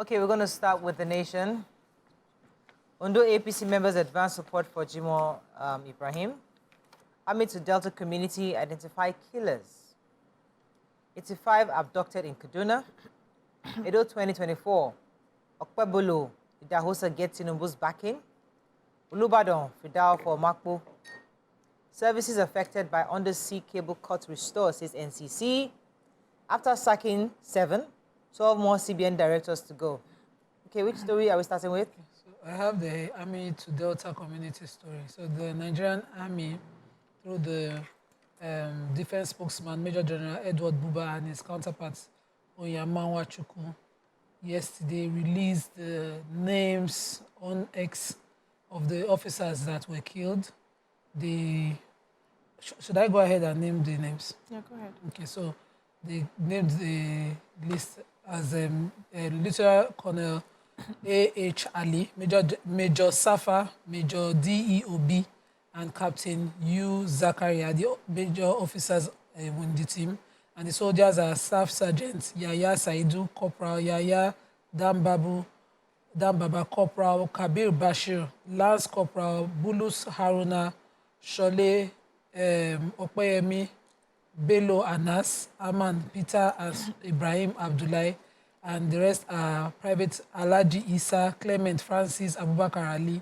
Okay, we're going to start with the nation. Ondo APC members advance support for Jimo Ibrahim. Army to Delta community identify killers. 85 abducted in Kaduna. Edo 2024. Okpebolo, Idahosa gets Tinubu's backing. Ulubadan, Fidal for Makbo. Services affected by undersea cable cut restore, says NCC. After sacking 7, 12 more CBN directors to go. Okay, which story are we starting with? So I have the Army to Delta community story. So the Nigerian Army, through the defense spokesman, Major General Edward Buba, and his counterparts, Onyamawa Chikun, yesterday released the names on X of the officers that were killed. Should I go ahead and name the names? Yeah, go ahead. Okay, so they named the list as Lieutenant Colonel A.H. Ali, Major Safa, Major D.E.O.B., and Captain U. Zakaria, the major officers on the team. And the soldiers are Staff Sergeant Yaya Saidu, Corporal Yaya Dambaba Corporal Kabir Bashir, Lance Corporal Bulus Haruna, Shole Opeyemi, Bello Anas, Aman Peter, and Ibrahim Abdullahi, and the rest are Private Alaji Isa, Clement Francis Abubakar Ali,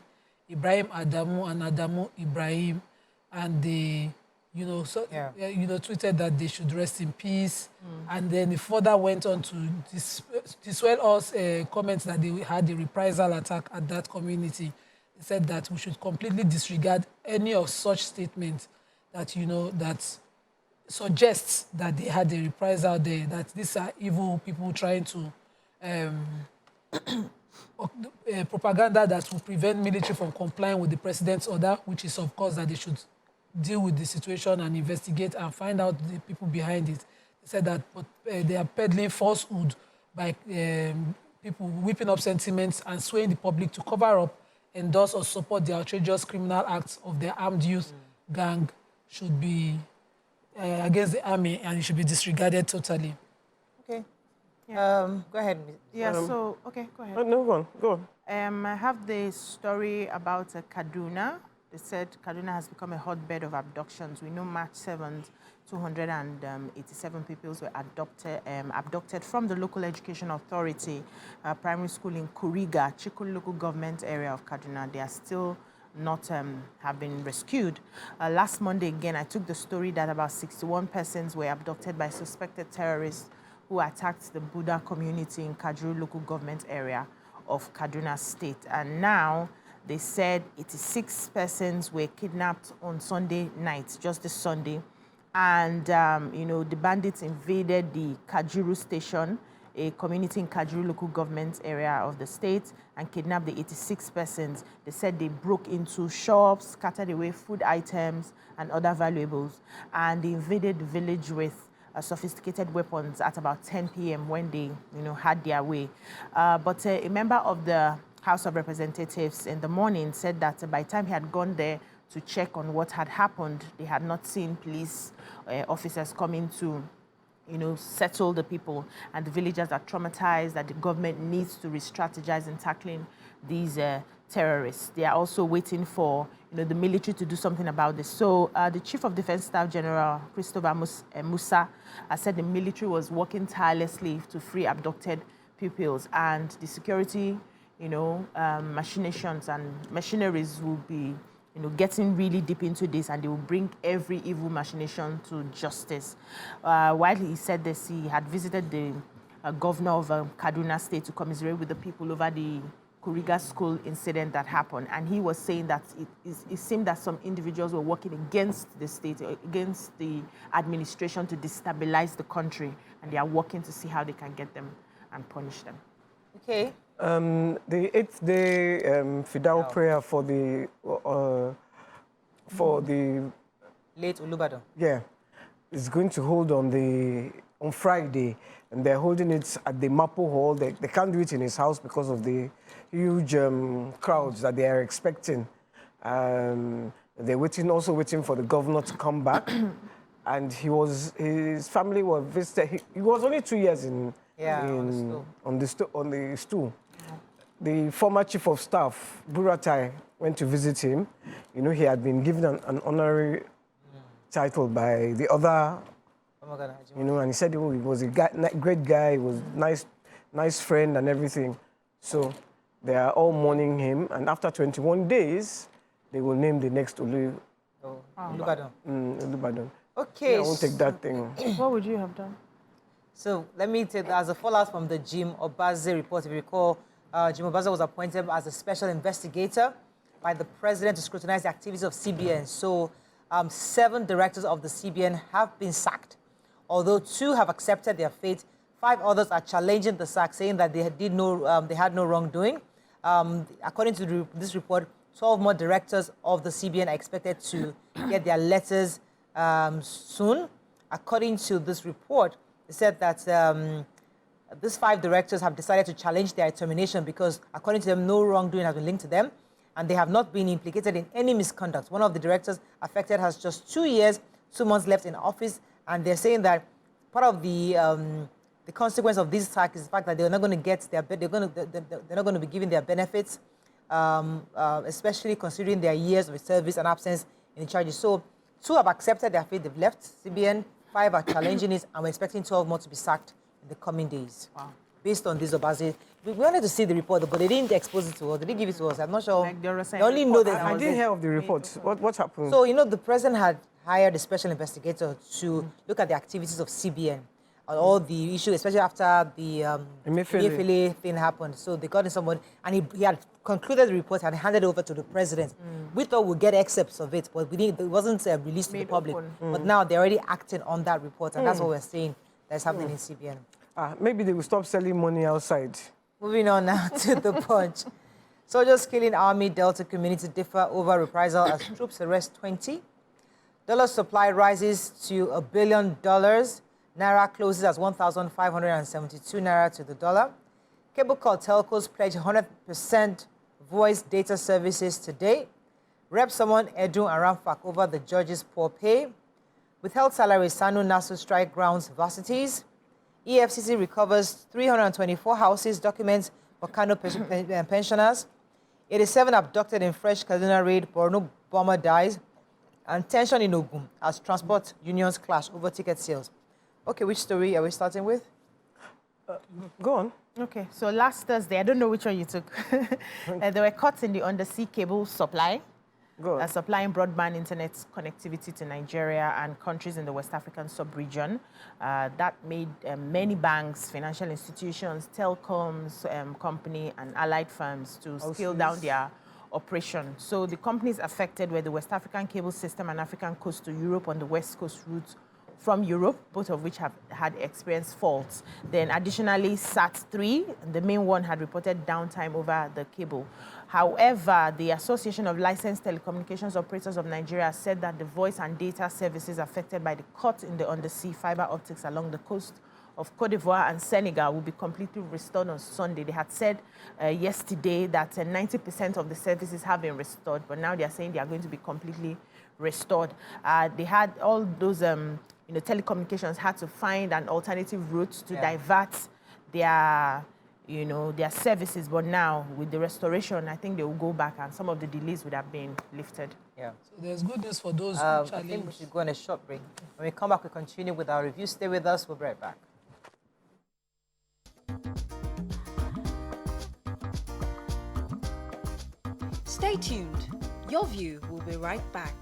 Ibrahim Adamu, and Adamu Ibrahim, and they, tweeted that they should rest in peace, and then it further went on to dissuade us comments that they had a reprisal attack at that community. They said that we should completely disregard any of such statements that that suggests that they had a reprisal there, that these are evil people trying to propaganda that will prevent military from complying with the president's order, which is, of course, that they should deal with the situation and investigate and find out the people behind it. They said that they are peddling falsehood by people whipping up sentiments and swaying the public to cover up, endorse, or support the outrageous criminal acts of their armed youth gang should be against the army, and it should be disregarded totally. Okay. Yeah. Go ahead. Yeah, go ahead. No, go on. I have the story about Kaduna. They said Kaduna has become a hotbed of abductions. We know March 7th, 287 people were abducted from the local education authority, primary school in Kuriga, Chikun local government area of Kaduna. They are still not have been rescued. Last Monday, again, I took the story that about 61 persons were abducted by suspected terrorists who attacked the Buda community in Kajuru local government area of Kaduna State. And now they said 86 persons were kidnapped on Sunday night, just this Sunday. And, the bandits invaded the Kajuru Station, a community in Kajuru local government area of the state, and kidnapped the 86 persons. They said they broke into shops, scattered away food items and other valuables, and they invaded the village with sophisticated weapons at about 10 p.m. when they, had their way. But a member of the House of Representatives in the morning said that by the time he had gone there to check on what had happened, they had not seen police officers coming to settle the people, and the villagers are traumatized that the government needs to re-strategize in tackling these terrorists. They are also waiting for the military to do something about this. So the Chief of Defense Staff General Christopher Musa said the military was working tirelessly to free abducted pupils, and the security machinations and machineries will be getting really deep into this, and they will bring every evil machination to justice. While he said this, he had visited the governor of Kaduna State to commiserate with the people over the Kuriga school incident that happened. And he was saying that it seemed that some individuals were working against the state, against the administration to destabilize the country, and they are working to see how they can get them and punish them. Okay. The 8th-day Fidel prayer for the late Ulubadan. Yeah, is going to hold on Friday, and they're holding it at the Mapo Hall. They can't do it in his house because of the huge crowds that they are expecting. They're also waiting for the governor to come back, and his family were visited. He was only 2 years in Yeah, on the stool. The former chief of staff, Buda, went to visit him. You know, he had been given an honorary title by the other, you know, and he said, oh, he was a great guy, he was nice friend and everything. So they are all mourning him, and after 21 days, they will name the next Olubadan. Olubadan. Okay. Yeah, I won't take that thing. What would you have done? So let me take that as a fallout from the Jim Obaze report. If you recall, Jim Obaze was appointed as a special investigator by the president to scrutinize the activities of CBN. So 7 directors of the CBN have been sacked, although 2 have accepted their fate. 5 others are challenging the sack, saying that they had no wrongdoing. According to this report, 12 more directors of the CBN are expected to get their letters soon. According to this report, it said that these 5 directors have decided to challenge their termination because, according to them, no wrongdoing has been linked to them, and they have not been implicated in any misconduct. One of the directors affected has just 2 years, 2 months left in office, and they're saying that part of the consequence of this sack is the fact that they're not going to get they're not going to be given their benefits, especially considering their years of service and absence in the charges. So 2 have accepted their fate; they've left CBN. 5 are challenging it, and we're expecting 12 more to be sacked in the coming days. Wow. Based on this, Obaze, we wanted to see the report, but they didn't expose it to us. They didn't give it to us. I'm not sure. Like they only know that. I didn't hear of the report. What happened? So, you know, the president had hired a special investigator to look at the activities of CBN, on all the issues, especially after the Emefiele thing happened. So they got in someone, and he had concluded the report and handed it over to the president. We thought we'd get excerpts of it, but it wasn't released to the public. But now they're already acting on that report, and that's what we're saying that's happening in CBN. Maybe they will stop selling money outside. Moving on now to the Punch. Soldiers killing Army Delta community differ over reprisal as troops arrest 20. Dollar supply rises to $1 billion. Naira closes as 1,572 Naira to the dollar. Cable call telcos pledge 100% voice data services today. Rep summon Edu and Ramfak over the judges' poor pay. Withheld salaries, Sanu Nasu strike grounds varsities. EFCC recovers 324 houses, documents for Kano pensioners. 87 abducted in fresh Kaduna raid, Borno bomber dies. And tension in Ogun as transport unions clash over ticket sales. Okay, which story are we starting with? Go on. Okay, so last Thursday, I don't know which one you took. There were cuts in the undersea cable supply, supplying broadband internet connectivity to Nigeria and countries in the West African sub-region. That made many banks, financial institutions, telecoms company, and allied firms to scale down their operation. So the companies affected were the West African cable system and African coast to Europe on the West Coast route from Europe, both of which have had experienced faults. Then additionally, SAT3, the main one, had reported downtime over the cable. However, the Association of Licensed Telecommunications Operators of Nigeria said that the voice and data services affected by the cut in the undersea fiber optics along the coast of Cote d'Ivoire and Senegal will be completely restored on Sunday. They had said yesterday that 90% of the services have been restored, but now they are saying they are going to be completely restored. They had all those telecommunications had to find an alternative route to divert their services, but now with the restoration, I think they will go back and some of the delays would have been lifted. Yeah. So there's good news for those who challenge. I think we should go on a short break. When we come back, we continue with our review. Stay with us. We'll be right back. Stay tuned. Your View will be right back.